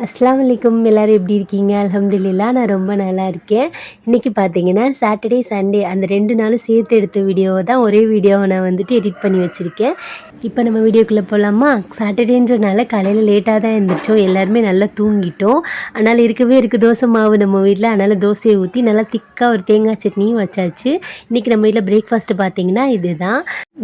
அஸ்ஸலாமு அலைக்கும். எல்லாரும் எப்படி இருக்கீங்க? அல்ஹம்துலில்லாஹ் நான் ரொம்ப நல்லா இருக்கேன். இன்னைக்கு பார்த்தீங்கன்னா, சாட்டர்டே, சண்டே அந்த 2 நாளும் சேர்த்து எடுத்த வீடியோவ தான் ஒரே வீடியோவ நான் வந்துட்டு எடிட் பண்ணி வச்சிருக்கேன். இப்போ நம்ம வீடியோக்குள்ள போலாமா? சாட்டர்டேன்றனால காலையில லேட்டா தான் எந்திரிச்சோம். எல்லாருமே நல்லா தூங்கிட்டோம். அதனால இருக்கவே இருக்கு தோசை மாவு நம்ம வீட்ல. அதனால தோசைய ஊத்தி நல்லா திக்கா ஒரு தேங்காய் சட்னியும் வச்சாச்சு. இன்னைக்கு நம்ம வீட்ல பிரேக்ஃபாஸ்ட் பார்த்தீங்கன்னா இதுதான்.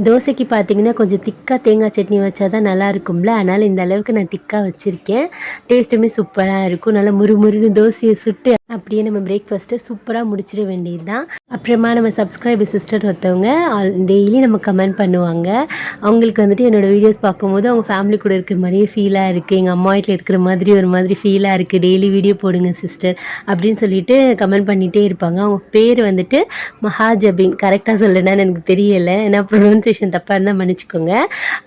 தோசைக்கு பார்த்தீங்கன்னா, கொஞ்சம் திக்கா தேங்காய் சட்னி வச்சா தான் நல்லா இருக்கும்ல. அதனால இந்த அளவுக்கு நான் திக்கா வச்சிருக்கேன். டேஸ்ட்டுமே சூப்பரா இருக்கும். நல்லா முறுமுறுன்னு தோசைய சுட்டு அப்படியே நம்ம பிரேக்ஃபாஸ்ட்டை சூப்பரா முடிச்சிட வேண்டியது தான். அப்புறமா நம்ம சப்ஸ்கிரைபர் சிஸ்டர் ஒருத்தவங்க டெய்லி நம்ம கமெண்ட் பண்ணுவாங்க. அவங்களுக்கு வந்துட்டு என்னோடய வீடியோஸ் பார்க்கும்போது அவங்க ஃபேமிலி கூட இருக்கிற மாதிரியே ஃபீலாக இருக்குது. எங்கள் அம்மா வீட்டில் இருக்கிற மாதிரி ஒரு மாதிரி ஃபீலாக இருக்குது. டெய்லி வீடியோ போடுங்க சிஸ்டர் அப்படின்னு சொல்லிட்டு கமெண்ட் பண்ணிகிட்டே இருப்பாங்க. அவங்க பேர் வந்துட்டு மஹாஜபின். கரெக்டாக சொல்லணும்னு எனக்கு தெரியலை. ஏன்னா ப்ரொனன்சியேஷன் தப்பாக இருந்தால் மன்னிச்சிக்கோங்க.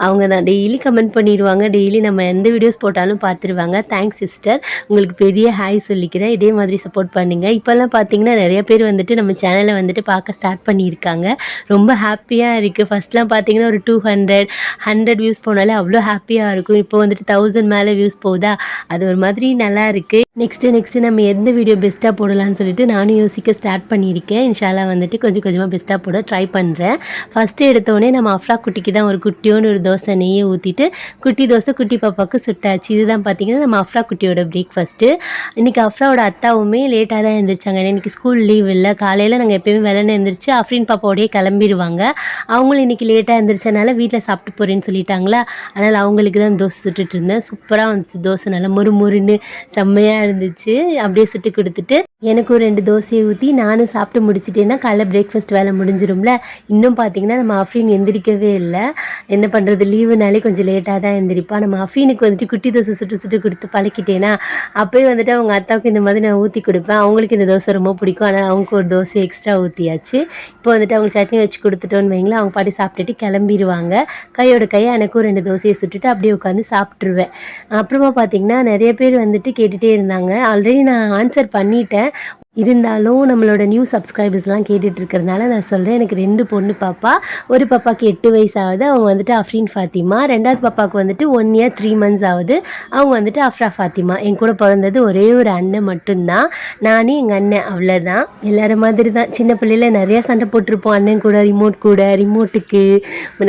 அவங்க தான் டெய்லி கமெண்ட் பண்ணிடுவாங்க. டெய்லி நம்ம எந்த வீடியோஸ் போட்டாலும் பார்த்துருவாங்க. Thanks sister. உங்களுக்கு பெரிய ஹாய் சொல்லிக்கிறேன். இதே மாதிரி சப்போர்ட் பண்ணுங்க. இப்போல்லாம் பார்த்தீங்கன்னா நிறைய பேர் வந்துட்டு நம்ம சேனலை வந்துட்டு பார்க்க ஸ்டார்ட் பண்ணியிருக்காங்க. ரொம்ப ஹாப்பியாக இருக்குது. ஃபஸ்ட்லாம் பார்த்தீங்கன்னா ஒரு 200 வியூஸ் போனாலே அவ்வளோ ஹாப்பியாக இருக்கும். இப்போ வந்துட்டு 1000 மேலே வியூஸ் போகுதா, அது ஒரு மாதிரி நல்லா இருக்குது. நெக்ஸ்ட்டு நம்ம எந்த வீடியோ பெஸ்ட்டாக போடலான்னு சொல்லிட்டு நானும் யோசிக்க ஸ்டார்ட் பண்ணியிருக்கேன். இன்ஷால்லா வந்துட்டு கொஞ்சம் கொஞ்சமாக பெஸ்ட்டாக போட ட்ரை பண்ணுறேன். ஃபஸ்ட்டு எடுத்தோடனே நம்ம அஃப்ரா குட்டிக்கு தான் ஒரு குட்டியோன்னு ஒரு தோசை நெய்யை ஊற்றிட்டு குட்டி தோசை குட்டி பாப்பாவுக்கு சுட்டாச்சு. இதுதான் பார்த்தீங்கன்னா நம்ம அஃப்ரா குட்டியோட பிரேக்ஃபாஸ்ட்டு. இன்றைக்கி அஃப்ராவோட அத்தாவுமே லேட்டாக தான் எழுந்திரிச்சாங்க. இன்றைக்கி ஸ்கூல் லீவ் இல்லை. காலையில் நாங்கள் எப்போயுமே வெள்ளனே எழுந்திரிச்சு அஃப்ரீன் பாப்பாவோடையே கிளம்பிடுவாங்க. அவங்களும் இன்றைக்கி லேட்டாக எழுந்திரிச்சனால வீட்டில் சாப்பிட்டு போகிறேன்னு சொல்லிட்டாங்களா, அதனால் அவங்களுக்கு தான் தோசை சுட்டுட்டு இருந்தேன். சூப்பராக வந்துச்சு தோசை, நல்லா முறுமுறுன்னு செம்மையாக இருந்துச்சு. அப்படியே சுட்டு கொடுத்துட்டு எனக்கும் 2 தோசையை ஊற்றி நானும் சாப்பிட்டு முடிச்சிட்டேன்னா காலைல பிரேக்ஃபாஸ்ட் வேலை முடிஞ்சிடும்ல. இன்னும் பார்த்தீங்கன்னா நம்ம அஃப்ரீன் எந்திரிக்கவே இல்லை. என்ன பண்ணுறது, லீவுனாலே கொஞ்சம் லேட்டாக தான் எந்திரிப்பா. நம்ம அஃப்ரீனுக்கு வந்துட்டு குட்டி தோசை சுட்டு சுட்டு கொடுத்து பழக்கிட்டேன்னா அப்போயே வந்துட்டு அவங்க அத்தாவுக்கு இந்த மாதிரி நான் ஊற்றி கொடுப்பேன். அவங்களுக்கு இந்த தோசை ரொம்ப பிடிக்கும். ஆனால் அவங்களுக்கு ஒரு தோசை எக்ஸ்ட்ரா ஊற்றியாச்சு. இப்போ வந்துட்டு அவங்க சட்னி வச்சு கொடுத்துட்டோன்னு வைங்களேன், அவங்க பாட்டி சாப்பிட்டுட்டு கிளம்பிடுவாங்க. கையோட கையை எனக்கும் 2 தோசையை சுட்டுட்டு அப்படியே உட்காந்து சாப்பிட்ருவேன். அப்புறமா பார்த்தீங்கன்னா நிறைய பேர் வந்துட்டு கேட்டுகிட்டே இருந்தாங்க. ஆல்ரெடி நான் ஆன்சர் பண்ணிட்டேன். இருந்தாலும் நம்மளோட நியூ சப்ஸ்கிரைபர்ஸ்லாம் கேட்டுட்டு இருக்கிறதுனால நான் சொல்கிறேன். எனக்கு 2 பொண்ணு பாப்பா. ஒரு பாப்பாவுக்கு 8 வயசு ஆகுது. அவங்க வந்துட்டு அஃப்ரீன் ஃபாத்திமா. 2வது பாப்பாவுக்கு வந்துட்டு 1 இயர் 3 மந்த்ஸ் ஆகுது. அவங்க வந்துட்டு அஃப்ரா ஃபாத்திமா. என் கூட பிறந்தது ஒரே ஒரு அண்ணன் மட்டும்தான். நானே எங்கள் அண்ணன், அவ்வளோதான். எல்லோரும் மாதிரி தான் சின்ன பிள்ளையில் நிறையா சண்டை போட்டிருப்போம். அண்ணன் கூட ரிமோட்டுக்கு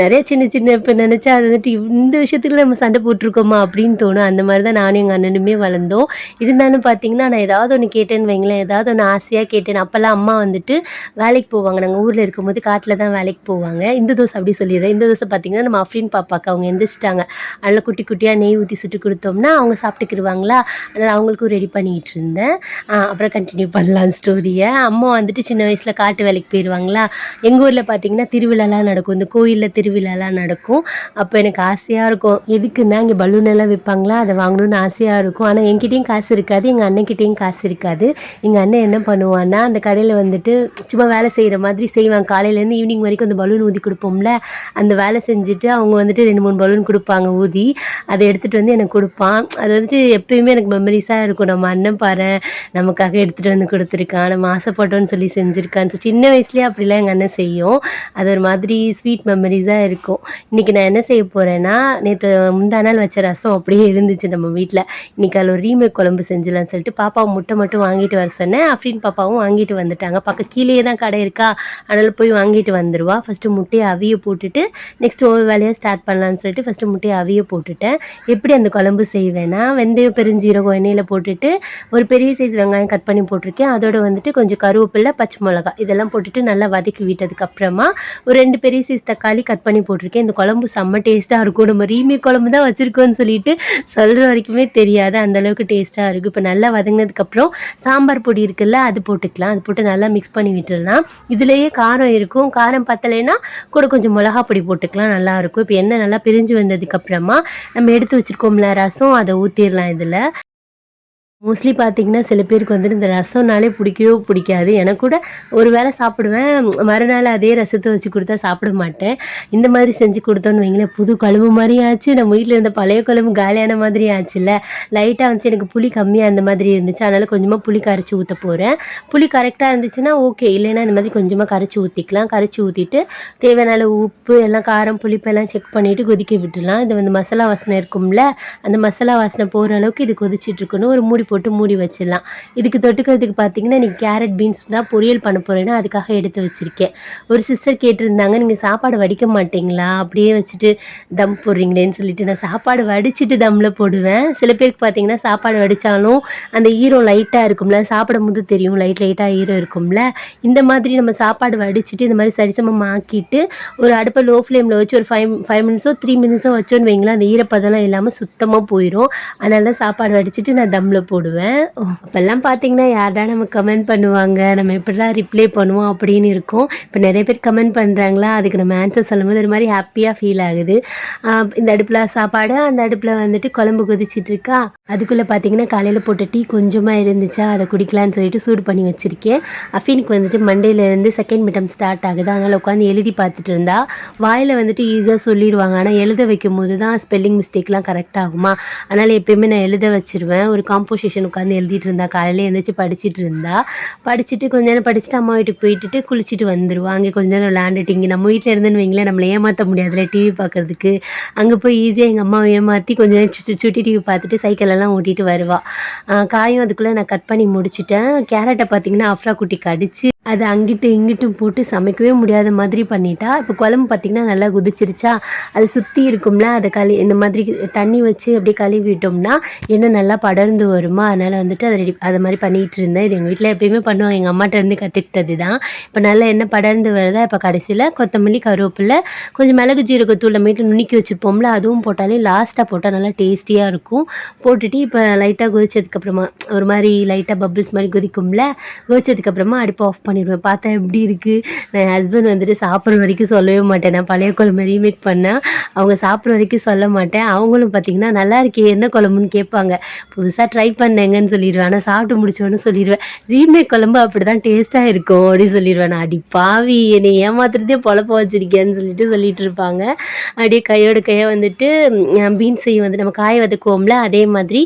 நிறைய சின்ன சின்ன இப்போ நினச்சா அது வந்துட்டு இந்த விஷயத்துக்கு நம்ம சண்டை போட்டிருக்கோமா அப்படின்னு தோணும். அந்த மாதிரி தான் நானும் எங்கள் அண்ணனுமே வளர்ந்தோம். இருந்தாலும் பார்த்தீங்கன்னா நான் ஏதாவது ஒன்று கேட்டேன்னு வைங்களேன், ஏதாவது ஒன்று ஆசையாக கேட்டேன். அப்போல்லாம் அம்மா வந்துட்டு வேலைக்கு போவாங்க. நாங்கள் ஊரில் இருக்கும்போது காட்டில் தான் வேலைக்கு போவாங்க. இந்த தோசை அப்படி சொல்லிடுறேன். இந்த தோசை பார்த்திங்கன்னா நம்ம அஃப்ரீன் பாப்பாக்கு அவங்க எந்திரிச்சிட்டாங்க. அதில் குட்டி குட்டியாக நெய் ஊற்றி சுட்டு கொடுத்தோம்னா அவங்க சாப்பிட்டுக்கிடுவாங்களா, அதனால் அவங்களுக்கும் ரெடி பண்ணிக்கிட்டு இருந்தேன். அப்புறம் கண்டினியூ பண்ணலாம் ஸ்டோரியை. அம்மா வந்துட்டு சின்ன வயசில் காட்டு வேலைக்கு போயிடுவாங்களா. எங்கள் ஊரில் பார்த்திங்கன்னா திருவிழாலாம் நடக்கும். இந்த கோயிலில் திருவிழாலாம் நடக்கும். அப்போ எனக்கு ஆசையாக இருக்கும். எதுக்குன்னா இங்கே பலூன் எல்லாம் விற்பாங்களா, அதை வாங்கணும்னு ஆசையாக இருக்கும். ஆனால் என்கிட்டையும் காசு இருக்காது, எங்கள் அண்ணன்கிட்டையும் காசு இருக்காது. எங்கள் அண்ணன் என்ன பண்ணுவான்னா, அந்த கடையில் வந்துட்டு சும்மா வேலை செய்கிற மாதிரி செய்வாங்க. காலையிலேருந்து ஈவினிங் வரைக்கும் அந்த பலூன் ஊதி கொடுப்போம்ல, அந்த வேலை செஞ்சுட்டு அவங்க வந்துட்டு 2-3 பலூன் கொடுப்பாங்க ஊதி. அதை எடுத்துகிட்டு வந்து எனக்கு கொடுப்பான். அது வந்துட்டு எப்பயுமே எனக்கு மெமரிஸாக இருக்கும். நம்ம அண்ணன் பாரேன் நமக்காக எடுத்துகிட்டு வந்து கொடுத்துருக்கான், நம்ம ஆசைப்பட்டோன்னு சொல்லி செஞ்சுருக்கான்னு. ஸோ சின்ன வயசுலேயே அப்படிலாம் எங்கள் அண்ணன் செய்யும். அது ஒரு மாதிரி ஸ்வீட் மெமரிஸாக இருக்கும். இன்றைக்கி நான் என்ன செய்ய போகிறேன்னா, நேற்று முந்தா நாள் வச்ச ரசம் அப்படியே இருந்துச்சு நம்ம வீட்டில். இன்றைக்கி அதில் ஒரு ரீமேக் குழம்பு செஞ்சிடலான்னு சொல்லிட்டு பாப்பாவை முட்டை மட்டும் வாங்கிட்டு வர சொன்னேன். அஃப்ரீன் பாப்பாவும் வாங்கிட்டு வந்துட்டாங்க. கீழேயே தான் கடை இருக்கா, அதனால் போய் வாங்கிட்டு வந்துடுவா. ஃபஸ்ட்டு முட்டையை அவிய போட்டுட்டு நெக்ஸ்ட் ஒவ்வொரு வேலையாக ஸ்டார்ட் பண்ணலான்னு சொல்லிட்டு ஃபஸ்ட்டு முட்டையை அவிய போட்டுட்டேன். எப்படி அந்த குழம்பு செய்வேன்னா, வெந்தயம் பெருஞ்சீரகம் எண்ணெயில் போட்டுட்டு ஒரு பெரிய சைஸ் வெங்காயம் கட் பண்ணி போட்டிருக்கேன். அதோட வந்துட்டு கொஞ்சம் கருவேப்பிலை, பச்சை மிளகா இதெல்லாம் போட்டுட்டு நல்லா வதக்கி விட்டதுக்கப்புறமா ஒரு 2 பெரிய சைஸ் தக்காளி கட் பண்ணி போட்டிருக்கேன். இந்த குழம்பு செம்ம டேஸ்ட்டாக இருக்கும். நம்ம ரீமேக் குழம்பு தான் வச்சுருக்கோன்னு சொல்லிட்டு சொல்கிற வரைக்குமே தெரியாது, அந்தளவுக்கு டேஸ்ட்டாக இருக்குது. இப்போ நல்லா வதங்கினதுக்கப்புறம் சாம்பார் பொடி இருக்குல்ல, அது போட்டுக்கலாம். அது போட்டு நல்லா மிக்ஸ் பண்ணி விட்டுடலாம். இதுலேயே காரம் இருக்கும். காரம் பத்தலைன்னா கூட கொஞ்சம் மிளகா பொடி போட்டுக்கலாம், நல்லாயிருக்கும். இப்போ எண்ணெய் நல்லா பிரிஞ்சு வந்ததுக்கப்புறமா நம்ம எடுத்து வச்சுருக்கோம்ல ரசம், அதை ஊற்றிடலாம் இதில். மோஸ்ட்லி பார்த்தீங்கன்னா, சில பேருக்கு வந்துட்டு இந்த ரசம்னாலே பிடிக்கவே பிடிக்காது. எனக்கு கூட ஒரு வேளை சாப்பிடுவேன். மறுநாள் அதே ரசத்த வச்சு குடுத்தா சாப்பிட மாட்டேன். இந்த மாதிரி செஞ்சு குடுத்தோன்னு வைங்களேன், புது குழம்பு மாரி ஆச்சு. நம்ம வீட்ல இருந்த பழைய குழம்பு காலியான மாதிரி ஆச்சுல்ல. லைட்டா வந்துட்டு எனக்கு புளி கம்மியா அந்த மாதிரி இருந்துச்சு. அதனால கொஞ்சமா புளி கரைச்சு ஊத்த போறேன். புளி கரெக்ட்டா இருந்துச்சுன்னா ஓகே. இல்லைன்னா இந்த மாதிரி கொஞ்சமா கரைச்சு ஊத்திக்கலாம். கரைச்சு ஊத்திட்டு தேவையான அளவு உப்பு, எல்லாம் காரம், புளிப்பு எல்லாம் செக் பண்ணிட்டு கொதிக்க விட்டுடலாம். இது வந்து மசாலா வாசனை இருக்கும்ல, அந்த மசாலா வாசனை போற அளவுக்கு இது கொதிச்சிட்டு இருக்கணும். ஒரு மூடி போட்டு மூடி வச்சிடலாம். இதுக்கு தொட்டுக்கிறதுக்கு பார்த்தீங்கன்னா, இன்னைக்கு கேரட் பீன்ஸ் தான் பொரியல் பண்ண போறேன்னா, அதுக்காக எடுத்து வச்சிருக்கேன். ஒரு சிஸ்டர் கேட்டிருந்தாங்க, "நீங்க சாப்பாடு வடிக்க மாட்டீங்களா? அப்படியே வச்சுட்டு தம் போடுறீங்களேன்னு" சொல்லிட்டு. நான் சாப்பாடு வடிச்சுட்டு தம்ல போடுவேன். சில பேருக்கு பார்த்தீங்கன்னா, சாப்பாடு வடிச்சாலும் அந்த ஈரம் லைட்டா இருக்கும்ல, சாப்பிடும்போது தெரியும் லைட்டா ஈரம் இருக்கும்ல. இந்த மாதிரி நம்ம சாப்பாடு வடிச்சுட்டு இந்த மாதிரி சரிசமமா ஆக்கிட்டு, ஒரு அடுப்ப லோ ஃப்ளேம்ல வச்சு ஒரு 5 மினிட்ஸோ 3 மினிட்ஸோ வச்சோன்னு வைங்களேன், அந்த ஈரப்பதம்லாம் இல்லாம சுத்தமா போயிரும். அதனால தான் சாப்பாடு வடிச்சுட்டு நான் தம்ல போடுவேன். அப்பல்லாம் பார்த்தீங்கன்னா, யார்டா நமக்கு கமெண்ட் பண்ணுவாங்க, நம்ம எப்படிடா ரிப்ளை பண்ணுவோம் அப்படின்னு இருக்கும். இப்போ நெறைய பேர் கமெண்ட் பண்றாங்களா, அதுக்கு நம்ம ஆன்சர் சொல்லும்போது ஒரு மாரி ஹேப்பியா ஃபீல் ஆகுது. இந்த அடுப்புல சாப்பாடு, அந்த அடுப்புல வந்துட்டு குழம்பு கொதிச்சிட்டு இருக்கா, அதுக்குள்ள பார்த்தீங்கன்னா, காலையில போட்ட டீ கொஞ்சமா இருந்துச்சா, அத குடிக்கலான்னு சொல்லிட்டு சூடு பண்ணி வச்சிருக்கேன். அஃபீனுக்கு வந்துட்டு மண்டேலேருந்து செகண்ட் மிட்டம் ஸ்டார்ட் ஆகுது. அதனால உட்காந்து எழுதி பார்த்துட்டு இருந்தா, வாயில வந்துட்டு ஈஸியா சொல்லிருவாங்க. ஆனா எழுத வைக்கும்போது தான் ஸ்பெல்லிங் மிஸ்டேக்லாம் கரெக்ட் ஆகுமா, அதனால எப்பயுமே நான் எழுத வச்சுருவேன். ஒரு காம்போசிஷன் உட்காந்து எழுதிட்டு இருந்தா, காலையில எழுந்திரிச்சு படிச்சுட்டு இருந்தா. படிச்சுட்டு கொஞ்ச நேரம் படிச்சுட்டு அம்மா வீட்டுக்கு போயிட்டுட்டு குளிச்சுட்டு வந்துருவா. அங்கே கொஞ்ச நேரம் விளையாண்டுட்டு, இங்கே நம்ம வீட்ல இருந்துன்னு வைங்களேன், நம்மள ஏமாத்த முடியாதுல்ல டிவி பார்க்கறதுக்கு. அங்கே போய் ஈஸியா எங்க அம்மாவ ஏமாத்தி கொஞ்ச நேரம் சுட்டி டிவி பார்த்துட்டு சைக்கிள் எல்லாம் ஓட்டிட்டு வருவா. காயும் அதுக்குள்ள நான் கட் பண்ணி முடிச்சுட்டேன். கேரட்ட பார்த்தீங்கன்னா, அஃப்ரா குட்டி கடிச்சு அது அங்கிட்டு இங்கிட்டும் போட்டு சமைக்கவே முடியாத மாதிரி பண்ணிட்டா. இப்போ குழம்பு பார்த்தீங்கன்னா, நல்லா கொதிச்சிருச்சா, அது சுற்றி இருக்கும்ல, அதை இந்த மாதிரி தண்ணி வச்சு அப்படியே கழுவிட்டோம்னா எண்ணெய் நல்லா படர்ந்து வருமா, அதனால் வந்துட்டு அதை அது மாதிரி பண்ணிகிட்டு இருந்தேன். இது எங்கள் வீட்டில் எப்பயுமே பண்ணுவாங்க, எங்கள் அம்மாட்ட இருந்து கற்றுக்கிட்டது தான். இப்போ நல்லா எண்ணெய் படர்ந்து வருதா, இப்போ கடைசியில் கொத்தமல்லி, கருவேப்பிலை, கொஞ்சம் மிளகு ஜீரகத்தூள் நம்ம வீட்டில் நுணுக்கி வச்சுருப்போம்ல, அதுவும் போட்டாலே லாஸ்ட்டாக போட்டால் நல்லா டேஸ்டியாக இருக்கும். போட்டுட்டு இப்போ லைட்டாக கொதிச்சதுக்கப்புறமா ஒரு மாதிரி லைட்டாக பபிள்ஸ் மாதிரி கொதிக்கும்ல, கொதிச்சதுக்கப்புறமா அடுப்பை ஆஃப் பண்ணிடுவேன். பார்த்தா எப்படி இருக்குது, நான் என் ஹஸ்பண்ட் வந்துட்டு சாப்பிட்ற வரைக்கும் சொல்லவே மாட்டேன். நான் பழைய குழம்பு ரீமேக் பண்ணால் அவங்க சாப்பிட்ற வரைக்கும் சொல்ல மாட்டேன். அவங்களும் பார்த்திங்கன்னா, நல்லா இருக்கே என்ன குழம்புன்னு கேட்பாங்க. புதுசாக ட்ரை பண்ணேங்கன்னு சொல்லிடுவேன். ஆனால் சாப்பிட்டு முடிச்சோன்னு சொல்லிடுவேன், ரீமேக் குழம்பு அப்படி தான் டேஸ்ட்டாக இருக்கும் அப்படின்னு சொல்லிடுவேன். நான் அடி பாவி, என்னை ஏமாத்துறதே பொழப்ப வச்சிருக்கேன்னு சொல்லிட்டு இருப்பாங்க. அப்படியே கையோட கையாக வந்துட்டு பீன்ஸையும் வந்து நம்ம காய வதக்குவோம்ல, அதே மாதிரி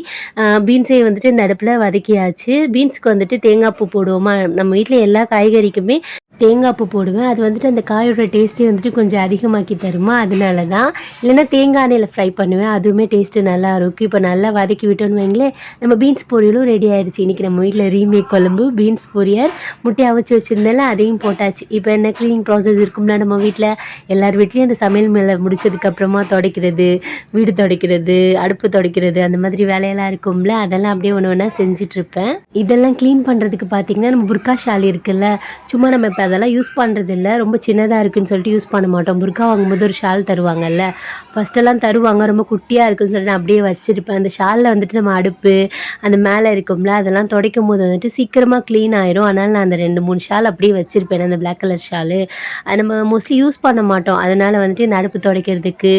பீன்ஸையும் வந்துட்டு இந்த அடுப்பில் வதக்கியாச்சு. பீன்ஸுக்கு வந்துட்டு தேங்காய் பூ போடுவோமா, நம்ம வீட்டில் எல்லா காய்கறிக்குமே தேங்காய் பூ போடுவேன். அது வந்துட்டு அந்த காயோட டேஸ்ட்டே வந்துட்டு கொஞ்சம் அதிகமாக்கி தருமா, அதனால தான். இல்லைன்னா தேங்காய் எண்ணெயில் ஃப்ரை பண்ணுவேன், அதுவுமே டேஸ்ட்டு நல்லா இருக்கும். இப்போ நல்லா வதக்கி விட்டோன்னு வைங்களேன், நம்ம பீன்ஸ் பொரியலும் ரெடி ஆயிடுச்சு. இன்றைக்கி நம்ம வீட்டில் ரீமேக் குழம்பு, பீன்ஸ் பொரியல், முட்டையை அவிச்சு வச்சுருந்தால அதையும் போட்டாச்சு. இப்போ என்ன க்ளீனிங் ப்ராசஸ் இருக்கும்ல நம்ம வீட்டில், எல்லார் வீட்லேயும் அந்த சமையல் மேலே முடிச்சதுக்கப்புறமா துடைக்கிறது, வீடு துடைக்கிறது, அடுப்பு துடைக்கிறது, அந்த மாதிரி வேலையெல்லாம் இருக்கும்ல, அதெல்லாம் அப்படியே ஒன்று ஒன்றா செஞ்சிட்ருப்பேன். இதெல்லாம் க்ளீன் பண்ணுறதுக்கு பார்த்திங்கன்னா, நம்ம புர்கா ஷால் இருக்குல்ல, சும்மா நம்ம இப்போ அதெல்லாம் யூஸ் பண்ணுறதில்ல, ரொம்ப சின்னதாக இருக்குதுன்னு சொல்லிட்டு யூஸ் பண்ண மாட்டோம். புர்கா வாங்கும்போது ஒரு ஷால் தருவாங்கல்ல, ஃபஸ்ட்டெல்லாம் தருவாங்க, ரொம்ப குட்டியாக இருக்குதுன்னு சொல்லிட்டு நான் அப்படியே வச்சுருப்பேன். அந்த ஷாலில் வந்துட்டு நம்ம அடுப்பு அந்த மேலே இருக்கும்ல, அதெல்லாம் துடைக்கும் போது வந்துட்டு சீக்கிரமாக க்ளீன் ஆயிரும். அதனால் நான் அந்த 2-3 ஷால் அப்படியே வச்சுருப்பேன். அந்த பிளாக் கலர் ஷாலு அது நம்ம மோஸ்ட்லி யூஸ் பண்ண மாட்டோம். அதனால் வந்துட்டு இந்த அடுப்பு துடைக்கிறதுக்கு,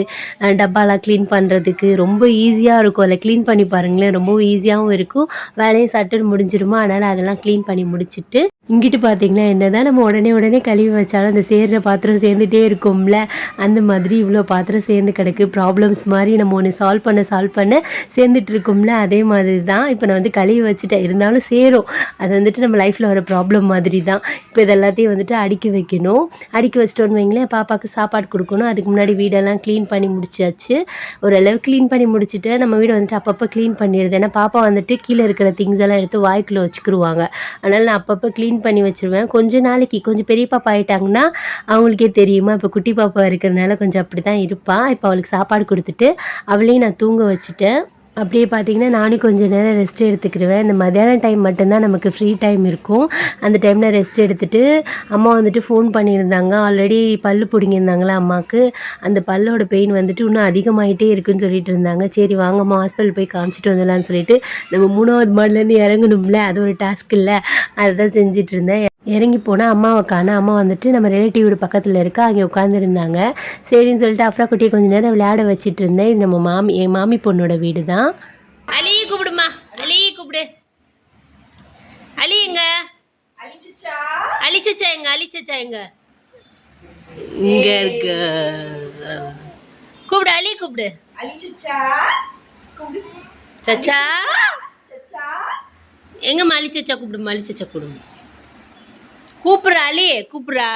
டப்பாலாம் க்ளீன் பண்ணுறதுக்கு ரொம்ப ஈஸியாக இருக்கும். அதில் க்ளீன் பண்ணி பாருங்களேன், ரொம்ப ஈஸியாகவும் இருக்கும், வேலையும் சட்டுன்னு முடிஞ்சிருமா. அதனால் அதெல்லாம் க்ளீன் பண்ணி முடிச்சுட்டு இங்கிட்டு பார்த்தீங்கன்னா, என்னதான் நம்ம உடனே கழுவி வச்சாலும் அந்த சேர்ற பாத்திரம் சேர்ந்துட்டே இருக்கும்ல, அந்த மாதிரி இவ்வளோ பாத்திரம் சேர்ந்து கிடக்கு. ப்ராப்ளம்ஸ் மாதிரி நம்ம ஒன்று சால்வ் பண்ண சேர்ந்துட்டு இருக்கும்ல, அதே மாதிரி தான். இப்போ நான் வந்து கழுவி வச்சுட்டேன், இருந்தாலும் சேரும். அது வந்துட்டு நம்ம லைஃப்பில் வர ப்ராப்ளம் மாதிரி தான். இப்போ இது எல்லாத்தையும் வந்துட்டு அடுக்கி வைக்கணும். அடுக்கி வச்சிட்டோன்னு வைங்களேன், பாப்பாவுக்கு சாப்பாடு கொடுக்கணும். அதுக்கு முன்னாடி வீடெல்லாம் க்ளீன் பண்ணி முடிச்சாச்சு. ஓரளவு க்ளீன் பண்ணி முடிச்சுட்டு நம்ம வீடு வந்துட்டு அப்பப்போ க்ளீன் பண்ணிடுது. ஏன்னா பாப்பா வந்துட்டு கீழே இருக்கிற திங்ஸ் எல்லாம் எடுத்து வாய்க்குள்ளே வச்சுக்கிருவாங்க. அதனால் நான் அப்பப்போ க்ளீன் பண்ணி வச்சுருவேன். கொஞ்ச நாளைக்கு கொஞ்சம் பெரிய பாப்பா ஆகிட்டாங்கன்னா அவங்களுக்கே தெரியுமா, இப்போ குட்டி பாப்பா இருக்கிறனால கொஞ்சம் அப்படி தான் இருப்பாள். இப்போ அவளுக்கு சாப்பாடு கொடுத்துட்டு அவளையும் நான் தூங்க வச்சுட்டேன். அப்படியே பார்த்தீங்கன்னா, நானும் கொஞ்சம் நேரம் ரெஸ்ட் எடுத்துக்கிருவேன். இந்த மத்தியான டைம் மட்டும்தான் நமக்கு ஃப்ரீ டைம் இருக்கும். அந்த டைமில் ரெஸ்ட் எடுத்துகிட்டு அம்மா வந்துட்டு ஃபோன் பண்ணியிருந்தாங்க. ஆல்ரெடி பல்லு பிடுங்கியிருந்தாங்களா அம்மாவுக்கு, அந்த பல்லோட பெயின் வந்துட்டு இன்னும் அதிகமாகிட்டே இருக்குதுன்னு சொல்லிட்டு இருந்தாங்க. சரி வாங்கம்மா ஹாஸ்பிட்டல் போய் காமிச்சிட்டு வந்துடலான்னு சொல்லிட்டு, நம்ம 3வது மாடிலேருந்து இறங்கணும்ல, அது ஒரு டாஸ்க் இல்லை, அதை தான் செஞ்சுட்டு இருந்தேன். இறங்கி போனால் அம்மாவை காணோம். அம்மா வந்துட்டு நம்ம ரிலேட்டிவ் வீடு பக்கத்தில் இருக்கா, அங்கே உட்காந்துருந்தாங்க. சரின்னு சொல்லிட்டு அஃப்ரா குட்டியை கொஞ்சம் நேரம் விளையாட வச்சுட்டு இருந்தேன். இது நம்ம என் மாமி பொண்ணோட வீடு தான். அலி கூப்பிடுமா, அலி கூப்பிடு. அலி எங்க? அலிச்சச்சா எங்க? அலிச்சச்சா எங்க? இங்க இருக்கு. கூப்பிடு அலி, கூப்பிடு. அலிச்சச்சா சச்சா எங்கம்மா? அலிச்சச்சா கூப்பிடுமா? அலிச்சச்சா கூப்பிடுமா? கூப்பிடுறா அலி, கூப்பிடுறா.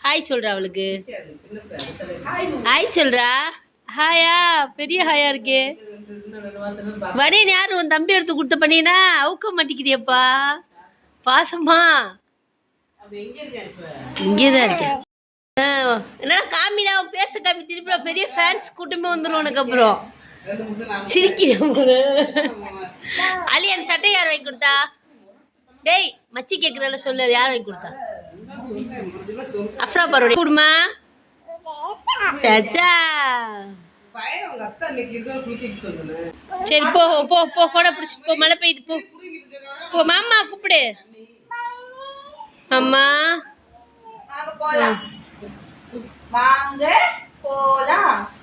ஹாய் சொல்றா அவளுக்கு. ஹாய் சொல்றா. ஹாயா, பெரிய ஹாயா இருக்கே. வரேன் யாரு உன் தம்பி எடுத்து கொடுத்த பண்ணினா அவுக்க மாட்டேங்கிறியப்பா. பாசமா இங்கேதான் இருக்கேன். என்ன காமிடா, பேச காமி. திருப்பி பெரிய ஃபேன்ஸ் கூட்டமே வந்துடும் உனக்கு. அப்புறம் சிரிக்கிறேன். அலி அந்த சட்டை யார் வாங்கி கொடுத்தா? டேய் மச்சி கேட்குறல சொல்லு, யார் வாங்கி கொடுத்தா? அஃப்ரா பரோட குடுமா. சச்சா சரி போ போ போ, கூட பிடிச்சி போ. மழை பெய்யுது போ போ. மாமா கூப்பிடு. அம்மா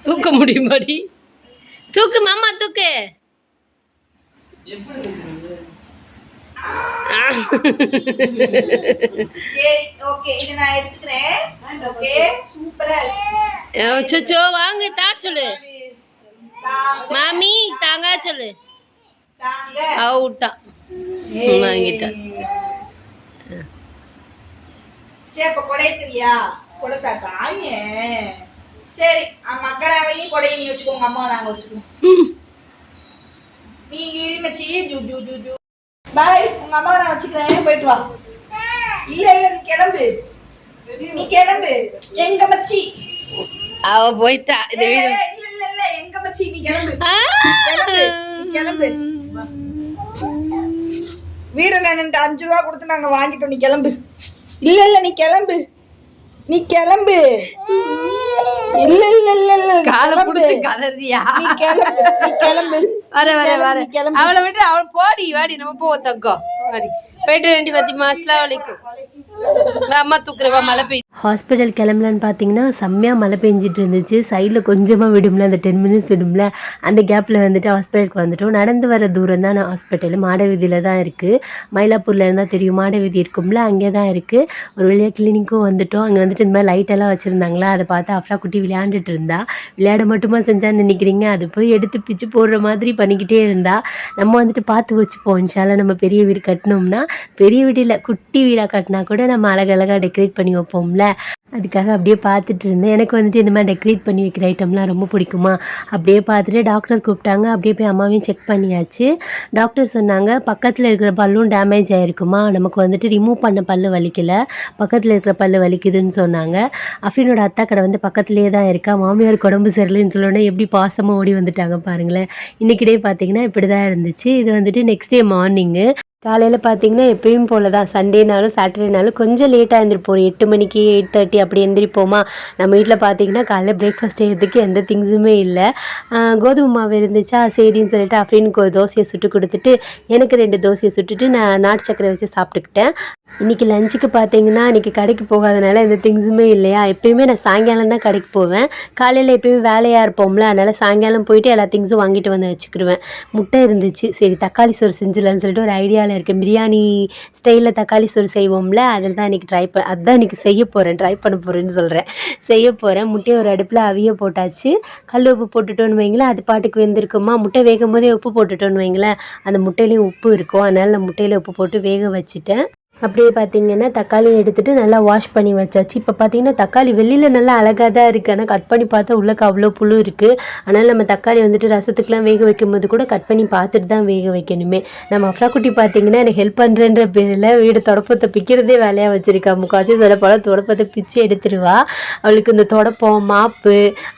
தூக்க முடியுமாடி? தூக்கு மாமா, தூக்கு. வாங்க தா சொல்லு. மாமி தாங்க சொல்லு. அவுட்டா வாங்கிட்டா. சரி மக்களாவையும் கொடையை நீ வச்சுக்கோங்க, அம்மா நாங்க வச்சுக்கோங்க. நீங்க இருமச்சி ஜூ ஜூ ஜூ ஜூ. பாய், உங்க அம்மாவை நான் வச்சுக்கிறேன், போயிட்டு வா. இல்ல இல்ல நீ கிளம்பு, நீ கிளம்பு. எங்க மச்சி அவ போயிட்டா. இந்த வீடு இல்ல இல்ல இல்ல, எங்க மச்சி நீ கிளம்பு. நீ கிளம்பு. வீடு நான் 5 ரூபா கொடுத்து நாங்க வாங்கிட்டோம், நீ கிளம்பு. இல்ல இல்ல நீ கிளம்பு, நீ கிளம்பு. இல்ல இல்ல இல்ல இல்ல காலை புடிச்சு கதறியா? நீ கிளம்பு, நீ கிளம்பு. வர வர வர. அவளை விட்டு அவளை போடி. வாடி நம்ம போவோம் தங்கோ. வாடி போயிட்டு 2 பத்திமா. அஸ்ஸலாமு அலைக்கும். அம்மா தூக்குறவா. மழை பெய்யுது. ஹாஸ்பிட்டல் கிளம்பலான்னு பார்த்தீங்கன்னா செம்மையாக மழை பெஞ்சிட்டு இருந்துச்சு. சைடில் கொஞ்சமாக விடும்ல, அந்த 10 மினிட்ஸ் விடும்ல, அந்த கேப்பில் வந்துட்டு ஹாஸ்பிட்டலுக்கு வந்துட்டோம். நடந்து வர தூரம் தான் ஹாஸ்பிட்டல். மாடவீதியில் தான் இருக்குது. மயிலாப்பூரில் இருந்தால் தெரியும், மாடவீதி இருக்கும்ல, அங்கே தான் இருக்குது. ஒரு வழியாக கிளினிக்கும் வந்துட்டோம். அங்கே வந்துட்டு இந்த மாதிரி லைட்டெல்லாம் வச்சுருந்தாங்களா, அதை பார்த்து அஃப்ரா குட்டி விளையாண்டுட்டு இருந்தா. விளையாட மட்டுமா செஞ்சான்னு நினைக்கிறீங்க? அது போய் எடுத்து பிச்சு போடுற மாதிரி பண்ணிக்கிட்டே இருந்தா. நம்ம வந்துட்டு பார்த்து வச்சுப்போம். இன்ஷால்லா நம்ம பெரிய வீடு கட்டினோம்னா, பெரிய வீடு இல்லை குட்டி வீடாக கட்டினா கூட நம்ம அழகழகாக டெக்கரேட் பண்ணி வைப்போம்ல, அதுக்காக அப்படியே பார்த்துட்டு இருந்தேன். எனக்கு வந்துட்டு இந்த மாதிரி டெக்கரேட் பண்ணி வைக்கிற ஐட்டம்லாம் ரொம்ப பிடிக்குமா. அப்படியே பார்த்துட்டு டாக்டர் கூப்பிட்டாங்க. அப்படியே போய் அம்மாவையும் செக் பண்ணியாச்சு. டாக்டர் சொன்னாங்க பக்கத்தில் இருக்கிற பல்லும் டேமேஜ் ஆகிருக்குமா, நமக்கு வந்துட்டு ரிமூவ் பண்ண பல்லு வலிக்கலை, பக்கத்தில் இருக்கிற பல்லு வலிக்குதுன்னு சொன்னாங்க. அஃப்ரீனோட அத்தா கடை வந்து பக்கத்துலேயே தான் இருக்கா. மாமியாருக்கு உடம்பு சரியில்லைன்னு சொல்லணுன்னா எப்படி பாசமாக ஓடி வந்துட்டாங்க பாருங்களேன். இன்றைக்கிட்டே பார்த்தீங்கன்னா இப்படி தான் இருந்துச்சு. இது வந்துட்டு நெக்ஸ்ட் டே மார்னிங்கு. காலையில் பார்த்தீங்கன்னா எப்பயும் போல தான், சண்டேனாலும் சாட்டர்டேனாலும் கொஞ்சம் லேட்டாக எழுந்திரிப்போம். ஒரு 8 மணிக்கு 8:30 அப்படி எழுந்திரிப்போமா. நம்ம வீட்டில் பார்த்தீங்கன்னா காலைல பிரேக்ஃபாஸ்ட் செய்யறதுக்கு எந்த திங்ஸுமே இல்லை. கோதுமை மாவு இருந்துச்சா, சரின்னு சொல்லிட்டு அஃப்ரீனுக்கு ஒரு தோசையை சுட்டு கொடுத்துட்டு எனக்கு 2 தோசையை சுட்டுட்டு நான் நாட்டு சக்கரை வச்சு சாப்பிட்டுக்கிட்டேன். இன்றைக்கி லஞ்சுக்கு பார்த்தீங்கன்னா இன்றைக்கி கடைக்கு போகாதனால எந்த திங்ஸுமே இல்லையா. எப்பயுமே நான் சாயங்காலம் தான் கடைக்கு போவேன். காலையில் எப்பயுமே வேலையாக இருப்போம்ல, அதனால் சாயங்காலம் போயிட்டு எல்லா திங்ஸும் வாங்கிட்டு வந்து வச்சுக்கிடுவேன். முட்டை இருந்துச்சு, சரி தக்காளி சோறு செஞ்சிடலான்னு சொல்லிட்டு ஒரு ஐடியாவில் இருக்கேன். பிரியாணி ஸ்டைலில் தக்காளி சோறு செய்வோம்ல, அதில் தான் இன்றைக்கி அதுதான் இன்றைக்கி செய்ய போகிறேன், ட்ரை பண்ண போகிறேன்னு சொல்கிறேன். செய்ய போகிறேன். முட்டையை ஒரு அடுப்பில் அவிய போட்டாச்சு. கல் உப்பு போட்டுட்டோன்னு வைங்களேன், அது பாட்டுக்கு வெந்திருக்குமா. முட்டை வேகும் போதே உப்பு போட்டுட்டோன்னு வைங்களேன், அந்த முட்டையிலையும் உப்பு இருக்கும். அதனால் நான் முட்டையில் உப்பு போட்டு வேக வச்சுட்டேன். அப்படியே பார்த்தீங்கன்னா தக்காளி எடுத்துகிட்டு நல்லா வாஷ் பண்ணி வச்சாச்சு. இப்போ பார்த்தீங்கன்னா தக்காளி வெளியில் நல்லா அழகாக தான் இருக்குது, ஆனால் கட் பண்ணி பார்த்தா உள்ளக்க அவ்வளோ புழு இருக்குது. அதனால் நம்ம தக்காளி வந்துட்டு ரசத்துக்குலாம் வேக வைக்கும்போது கூட கட் பண்ணி பார்த்துட்டு தான் வேக வைக்கணுமே. நம்ம அஃப்ரா குட்டி பார்த்தீங்கன்னா எனக்கு ஹெல்ப் பண்ணுறேன்ற பேரில் வீடு தொடப்பத்தை பிக்கிறதே வேலையாக வச்சுருக்கா. முக்கால்வாசி சில பழம் தொடப்பத்தை பிச்சு எடுத்துருவா. அவளுக்கு இந்த தொடப்பம் மாப்பு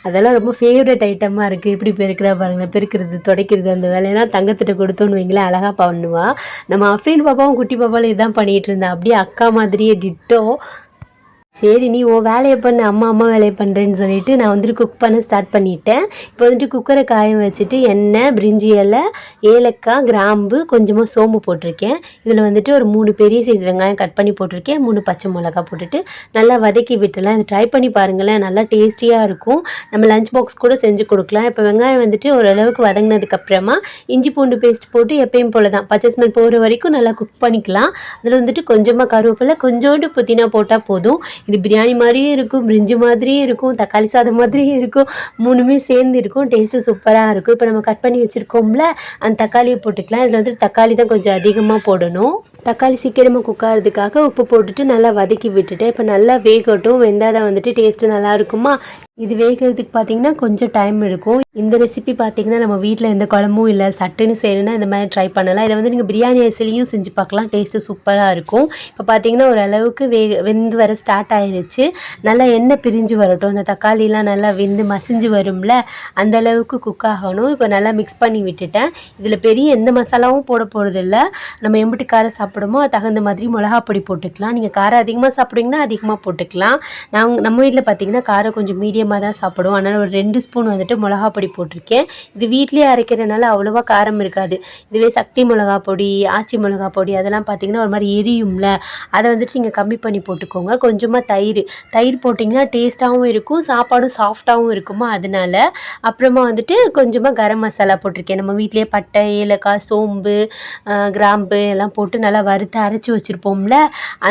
அதெல்லாம் ரொம்ப ஃபேவரட் ஐட்டமாக இருக்குது. எப்படி பெருக்கிறா பாருங்களேன், பெருக்கிறது துடைக்கிறது அந்த வேலையெல்லாம் தங்கத்திட்ட கொடுத்தோன்னு வைங்களேன் அழகாக பண்ணுவா. நம்ம அஃப்ரீன் பாப்பாவும் குட்டி பாப்பாவும் இதான் பண்ணிகிட்டு இருந்தா. அப்படியே அக்கா மாதிரியே டிட்டோ. சரி நீ உன் வேலையை பண்ணு, அம்மா வேலையை பண்ணுறேன்னு சொல்லிட்டு நான் வந்துட்டு குக் பண்ண ஸ்டார்ட் பண்ணிட்டேன். இப்போ வந்துட்டு குக்கரை காய வச்சுட்டு எண்ணெய், பிரிஞ்சி இலை, ஏலக்காய், கிராம்பு, கொஞ்சமாக சோம்பு போட்டிருக்கேன். இதில் வந்துட்டு ஒரு 3 பெரிய சைஸ் வெங்காயம் கட் பண்ணி போட்டிருக்கேன். 3 பச்சை மிளகா போட்டுட்டு நல்லா வதக்கி விட்டுலாம். இது ட்ரை பண்ணி பாருங்களேன், நல்லா டேஸ்டியாக இருக்கும். நம்ம லஞ்ச் பாக்ஸ் கூட செஞ்சு கொடுக்கலாம். இப்போ வெங்காயம் வந்துட்டு ஓரளவுக்கு வதங்கினதுக்கப்புறமா இஞ்சி பூண்டு பேஸ்ட் போட்டு எப்பயும் போல தான் பச்சை ஸ்மெல் போகிற வரைக்கும் நல்லா குக் பண்ணிக்கலாம். அதில் வந்துட்டு கொஞ்சமாக கருவேப்பிலை, கொஞ்சோண்டு புதினா போட்டால் போதும். இது பிரியாணி மாதிரியும் இருக்கும், பிரிஞ்சி மாதிரியும் இருக்கும், தக்காளி சாதம் மாதிரியும் இருக்கும். 3மே சேர்ந்து இருக்கும். டேஸ்ட்டு சூப்பராக இருக்கும். இப்போ நம்ம கட் பண்ணி வச்சுருக்கோம்ல, அந்த தக்காளியை போட்டுக்கலாம். இதில் வந்துட்டு தக்காளி தான் கொஞ்சம் அதிகமாக போடணும். தக்காளி சீக்கிரமாக குக் ஆகிறதுக்காக உப்பு போட்டுட்டு நல்லா வதக்கி விட்டுட்டேன். இப்போ நல்லா வேகட்டும். வெந்தால் தான் வந்துட்டு டேஸ்ட்டு நல்லா இருக்குமா. இது வேகிறதுக்கு பார்த்திங்கன்னா கொஞ்சம் டைம் எடுக்கும். இந்த ரெசிபி பார்த்திங்கன்னா நம்ம வீட்டில் எந்த குழம்பும் இல்லை, சட்டுன்னு செய்யணுன்னா இந்த மாதிரி ட்ரை பண்ணலாம். இதை வந்து நீங்கள் பிரியாணி அரிசிலையும் செஞ்சு பார்க்கலாம். டேஸ்ட்டு சூப்பராக இருக்கும். இப்போ பார்த்திங்கன்னா ஓரளவுக்கு வெந்து வர ஸ்டார்ட் ஆயிடுச்சு. நல்லா எண்ணெய் பிரிஞ்சு வரட்டும். அந்த தக்காளிலாம் நல்லா வெந்து மசிஞ்சு வரும்ல, அந்த அளவுக்கு குக் ஆகணும். இப்போ நல்லா மிக்ஸ் பண்ணி விட்டுட்டேன். இதில் பெரிய எந்த மசாலாவும் போட போகிறதில்ல. நம்ம எம்பிட்டு காரம் சாப்பிடுமோ அது தகுந்த மாதிரி மிளகாப்பொடி போட்டுக்கலாம். நீங்கள் காரம் அதிகமாக சாப்பிட்றீங்கன்னா அதிகமாக போட்டுக்கலாம். நம்ம வீட்டில் பார்த்திங்கன்னா காரம் கொஞ்சம் மீடியமாக தான் சாப்பிடுவோம். அதனால் ஒரு 2 ஸ்பூன் வந்துட்டு மிளகாப்பொடி போட்டிருக்கேன். இது வீட்லேயே அரைக்கிறதுனால அவ்வளோவா காரம் இருக்காது. இதுவே சக்தி மிளகா பொடி, ஆச்சி மிளகா பொடி அதெல்லாம் பார்த்திங்கன்னா ஒரு மாதிரி எரியும்ல, அதை வந்துட்டு நீங்கள் கம்மி பண்ணி போட்டுக்கோங்க. கொஞ்சமாக தயிர் போட்டிங்கன்னா டேஸ்ட்டாகவும் இருக்கும், சாப்பாடும் சாஃப்டாகவும் இருக்குமா, அதனால. அப்புறமா வந்துட்டு கொஞ்சமாக கரம் மசாலா போட்டிருக்கேன். நம்ம வீட்லேயே பட்டை, ஏலக்காய், சோம்பு, கிராம்பு எல்லாம் போட்டு நல்லா வறுத்து அரைச்சி வச்சுருப்போம்ல,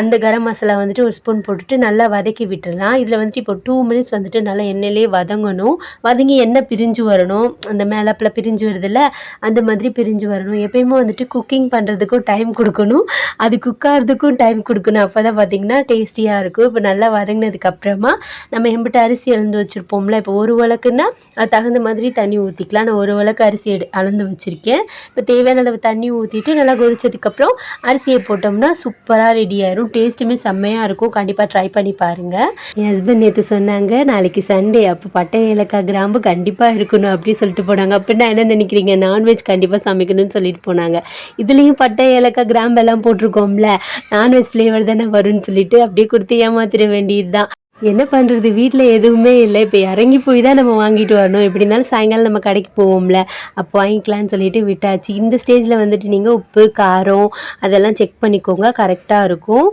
அந்த கரம் மசாலா வந்துட்டு ஒரு ஸ்பூன் போட்டுட்டு நல்லா வதக்கி விட்டுடலாம். இதில் வந்துட்டு இப்போ 2 மினிட்ஸ் வந்துட்டு நல்லா எண்ணெயிலே வதங்கணும். வதங்கி எண்ணெய் பிரிஞ்சு வரணும். அந்த மேலாப்பில் பிரிஞ்சு வருதுல்ல, அந்த மாதிரி பிரிஞ்சு வரணும். எப்பயுமே வந்துட்டு குக்கிங் பண்ணுறதுக்கும் டைம் கொடுக்கணும், அது குக் ஆகிறதுக்கும் டைம் கொடுக்கணும். அப்போ தான் பார்த்திங்கன்னா டேஸ்டியாக இருக்கும். இப்போ நல்லா வதங்கினதுக்கப்புறமா நம்ம எம்பிட்டு அரிசி அளந்து வச்சுருப்போம்ல, இப்போ ஒரு வழக்குன்னா அது தகுந்த மாதிரி தண்ணி ஊற்றிக்கலாம். நான் ஒரு வழக்கு அரிசி அளந்து வச்சுருக்கேன். இப்போ தேவையான அளவு தண்ணி ஊற்றிட்டு நல்லா கொதிச்சதுக்கப்புறம் அரிசியை போட்டோம்னா சூப்பராக ரெடி ஆயிரும். டேஸ்ட்டுமே செம்மையாக இருக்கும். கண்டிப்பாக ட்ரை பண்ணி பாருங்கள். என் ஹஸ்பண்ட் நேற்று சொன்னாங்க, நாளைக்கு சண்டே, அப்போ பட்டை, ஏலக்காய், கிராம்பு கண்டிப்பாக இருக்கணும் அப்படின்னு சொல்லிட்டு போனாங்க. அப்படின்னா என்ன நினைக்கிறீங்க? நான்வெஜ் கண்டிப்பாக சமைக்கணும்னு சொல்லிட்டு போனாங்க. இதுலேயும் பட்டை, ஏலக்காய், கிராம்பு எல்லாம் போட்டிருக்கோம்ல, நான்வெஜ் ஃப்ளேவர் தானே வரும்னு சொல்லிட்டு அப்படியே கொடுத்து ஏமாத்திர வேண்டியது தான். என்ன பண்ணுறது, வீட்டில் எதுவுமே இல்லை. இப்போ இறங்கி போய் தான் நம்ம வாங்கிட்டு வரணும். எப்படி இருந்தாலும் சாயங்காலம் நம்ம கடைக்கு போவோம்ல, அப்போ வாங்கிக்கலான்னு சொல்லிட்டு விட்டாச்சு. இந்த ஸ்டேஜில் வந்துட்டு நீங்கள் உப்பு, காரம் அதெல்லாம் செக் பண்ணிக்கோங்க, கரெக்டாக இருக்கும்.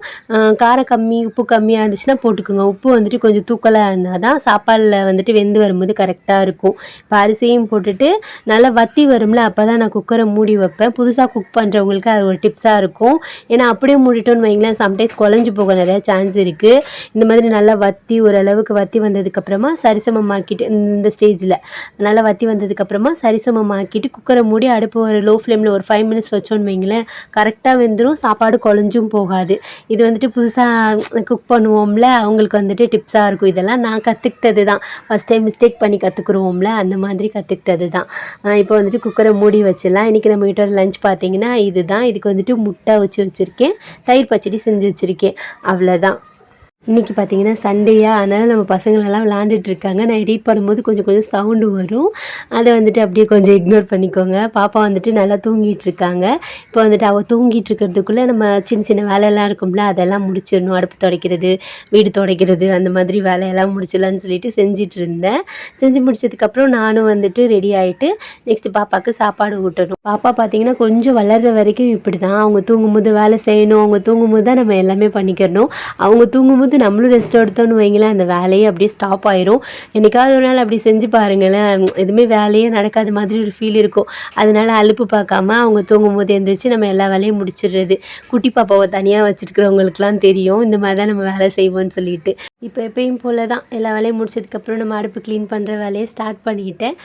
காரம் கம்மி, உப்பு கம்மியாக இருந்துச்சுன்னா போட்டுக்கோங்க. உப்பு வந்துட்டு கொஞ்சம் தூக்கலாக இருந்தால் தான் சாப்பாடில் வந்துட்டு வெந்து வரும்போது கரெக்டாக இருக்கும். இப்போ அரிசியும் போட்டுட்டு நல்லா வத்தி வரும்ல, அப்போ தான் நான் குக்கரை மூடி வைப்பேன். புதுசாக குக் பண்ணுறவங்களுக்கு அது ஒரு டிப்ஸாக இருக்கும். ஏன்னா அப்படியே மூடிட்டோன்னு வைங்களேன், சம்டைம்ஸ் குழஞ்சி போக நிறையா சான்ஸ் இருக்குது. இந்த மாதிரி நல்லா ஓரளவுக்கு வத்தி வந்ததுக்கப்புறமா சரிசமமாக்கிட்டு, இந்த ஸ்டேஜில் நல்லா வத்தி வந்ததுக்கப்புறமா சரிசமமாக்கிட்டு குக்கரை மூடி அடுப்பு ஒரு லோ ஃப்ளேமில் ஒரு 5 மினிட்ஸ் வச்சோன்னு வைங்களேன், கரெக்டாக வெந்துடும். சாப்பாடு குழஞ்சும் போகாது. இது வந்துட்டு புதுசாக குக் பண்ணுவோம்ல, அவங்களுக்கு வந்துட்டு டிப்ஸாக இருக்கும். இதெல்லாம் நான் கற்றுக்கிட்டது தான். ஃபஸ்ட் டைம் மிஸ்டேக் பண்ணி கற்றுக்குருவோம்ல, அந்த மாதிரி கற்றுக்கிட்டது தான். இப்போ வந்துட்டு குக்கரை மூடி வச்சிடலாம். இன்றைக்கி நம்ம வீட்டோட லஞ்ச் பார்த்தீங்கன்னா இதுதான். இதுக்கு வந்துட்டு முட்டை வச்சுருக்கேன், தயிர் பச்சடி செஞ்சு வச்சுருக்கேன், அவ்வளோதான். இன்றைக்கி பார்த்திங்கன்னா சண்டேயா, அதனால் நம்ம பசங்களெல்லாம் விளாண்டுட்ருக்காங்க. நான் எடிட் பண்ணும்போது கொஞ்சம் சவுண்டு வரும், அதை வந்துட்டு அப்படியே கொஞ்சம் இக்னோர் பண்ணிக்கோங்க. பாப்பா வந்துட்டு நல்லா தூங்கிட்டுருக்காங்க. இப்போ வந்துட்டு அவள் தூங்கிட்டுருக்கிறதுக்குள்ளே நம்ம சின்ன சின்ன வேலையெல்லாம் இருக்கும்ல, அதெல்லாம் முடிச்சிடணும். அடுப்பு துடைக்கிறது, வீடு துடைக்கிறது, அந்த மாதிரி வேலையெல்லாம் முடிச்சிடலான்னு சொல்லிட்டு செஞ்சிட்டு இருந்தேன். செஞ்சு முடிச்சதுக்கப்புறம் நானும் வந்துட்டு ரெடி ஆகிட்டு நெக்ஸ்ட்டு பாப்பாவுக்கு சாப்பாடு ஊட்டணும். பாப்பா பார்த்திங்கன்னா கொஞ்சம் வளர்கிற வரைக்கும் இப்படி தான். அவங்க தூங்கும்போது வேலை செய்யணும், அவங்க தூங்கும்போது தான் நம்ம எல்லாமே பண்ணிக்கிறணும். அவங்க தூங்கும்போது நம்மளும் ரெஸ்ட் எடுத்தோன்னு வைங்களேன், அந்த வேலையே அப்படியே ஸ்டாப் ஆயிரும். என்னைக்காவது ஒரு நாள் அப்படி செஞ்சு பாருங்களேன், எதுவுமே வேலையே நடக்காத மாதிரி ஒரு ஃபீல் இருக்கும். அதனால அலுப்பு பார்க்காம அவங்க தூங்கும்போது எழுந்திரிச்சு நம்ம எல்லா வேலையும் முடிச்சிடுறது. குட்டி பாப்பாவை தனியாக வச்சுருக்கிறவங்களுக்குலாம் தெரியும் இந்த மாதிரி தான் நம்ம வேலை செய்வோம்னு சொல்லிட்டு. இப்போ எப்பயும் போல் தான் எல்லா வேலையும் முடிச்சதுக்கப்புறம் நம்ம அடுப்பு க்ளீன் பண்ணுற வேலையை ஸ்டார்ட் பண்ணிக்கிட்டேன்.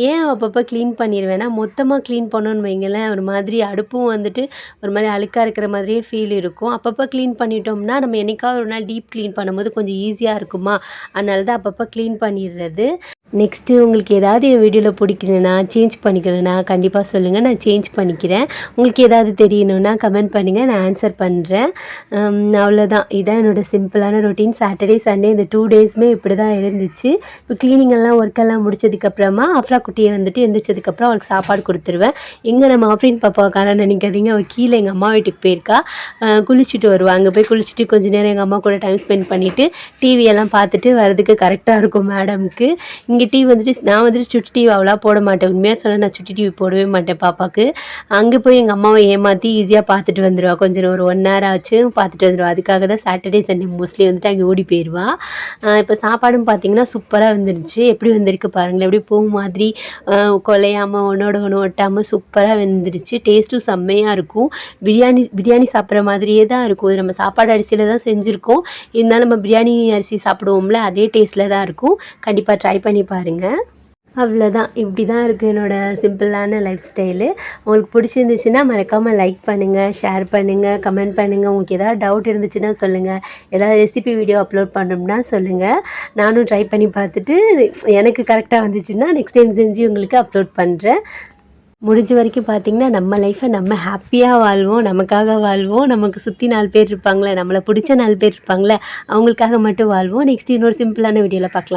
ஏன் அப்பப்போ க்ளீன் பண்ணிடுவேன்னா, மொத்தமாக க்ளீன் பண்ணோன்னு வைங்களேன், ஒரு மாதிரி அடுப்பும் வந்துட்டு ஒரு மாதிரி அழுக்காக இருக்கிற மாதிரியே ஃபீல் இருக்கும். அப்பப்போ க்ளீன் பண்ணிட்டோம்னா நம்ம என்னைக்காவது ஒரு நாள் டீப் க்ளீன் பண்ணும்போது கொஞ்சம் ஈஸியாக இருக்குமா, அதனால தான் அப்பப்போ க்ளீன் பண்ணிடுறது. நெக்ஸ்ட்டு உங்களுக்கு ஏதாவது என் வீடியோவில் பிடிக்கலனா சேஞ்ச் பண்ணிக்கணும்னா கண்டிப்பாக சொல்லுங்கள், நான் சேஞ்ச் பண்ணிக்கிறேன். உங்களுக்கு ஏதாவது தெரியணுன்னா கமெண்ட் பண்ணுங்கள், நான் ஆன்சர் பண்ணுறேன். அவ்வளோதான். இதான் என்னோடய சிம்பிளான ரொட்டீன். சாட்டர்டே சண்டே இந்த 2 டேஸுமே இப்படி தான் இருந்துச்சு. இப்போ க்ளீனிங்கெல்லாம் ஒர்க்கெல்லாம் முடிச்சதுக்கப்புறமா அஃப்ரா குட்டியை வந்துட்டு எந்திரிச்சதுக்கப்புறம் அவளுக்கு சாப்பாடு கொடுத்துருவேன். எங்கே நம்ம ஆஃப்ரின் பாப்பாவை காணோம்னு நினைக்காதீங்க, அவள் கீழே எங்கள் அம்மா வீட்டுக்கு போயிருக்கா. குளிச்சுட்டு வருவாள். அங்கே போய் குளிச்சுட்டு கொஞ்ச நேரம் எங்கள் அம்மா கூட டைம் ஸ்பெண்ட் பண்ணிவிட்டு டிவியெல்லாம் பார்த்துட்டு வரதுக்கு கரெக்டாக இருக்கும் மேடம்க்கு. இங்கே டிவி வந்துட்டு நான் வந்துட்டு சுட்டி டிவி அவ்வளோ போட மாட்டேன். உண்மையாக சொன்னால் நான் சுட்டி டிவி போடவே மாட்டேன் பாப்பாவுக்கு. அங்கே போய் எங்கள் அம்மாவை ஏமாற்றி ஈஸியாக பார்த்துட்டு வந்துடுவா. கொஞ்சம் ஒரு 1 ஹவர் ஆச்சு பார்த்துட்டு வந்துடுவா. அதுக்காக தான் சாட்டர்டே சண்டே மோஸ்ட்லி வந்துட்டு அங்கே ஓடி போயிடுவா. இப்போ சாப்பாடும் பார்த்தீங்கன்னா சூப்பராக வந்துருந்துச்சு. எப்படி வந்திருக்கு பாருங்களேன், எப்படி பூ மாதிரி குலையாமல் ஒன்றோட ஒன்று ஒட்டாமல் சூப்பராக வெந்துருச்சு. டேஸ்ட்டும் செம்மையாக இருக்கும். பிரியாணி சாப்பிட்ற மாதிரியே தான் இருக்கும். இது நம்ம சாப்பாடு அரிசியில் தான் செஞ்சுருக்கோம். இருந்தாலும் நம்ம பிரியாணி அரிசி சாப்பிடுவோம்ல, அதே டேஸ்ட்டில் தான் இருக்கும். கண்டிப்பாக ட்ரை பண்ணி பாருங்கள். அவ்வளோதான். இப்படி தான் இருக்குது என்னோடய சிம்பிளான லைஃப் ஸ்டைலு. உங்களுக்கு பிடிச்சிருந்துச்சுன்னா மறக்காமல் லைக் பண்ணுங்கள், ஷேர் பண்ணுங்கள், கமெண்ட் பண்ணுங்கள். உங்களுக்கு ஏதாவது டவுட் இருந்துச்சுன்னா சொல்லுங்கள். ஏதாவது ரெசிபி வீடியோ அப்லோட் பண்ணணும்னா சொல்லுங்கள். நானும் ட்ரை பண்ணி பார்த்துட்டு எனக்கு கரெக்டாக வந்துச்சுன்னா நெக்ஸ்ட் டைம் செஞ்சு உங்களுக்கு அப்லோட் பண்ணுறேன். முடிஞ்ச வரைக்கும் பார்த்திங்கன்னா நம்ம லைஃப்பை நம்ம ஹாப்பியாக வாழ்வோம், நமக்காக வாழ்வோம். நமக்கு சுற்றி 4 பேர் இருப்பாங்களே, நம்மளை பிடிச்ச 4 பேர் இருப்பாங்களே, அவங்களுக்காக மட்டும் வாழ்வோம். நெக்ஸ்ட் இன்னொரு சிம்பிளான வீடியோவில் பார்க்கலாம்.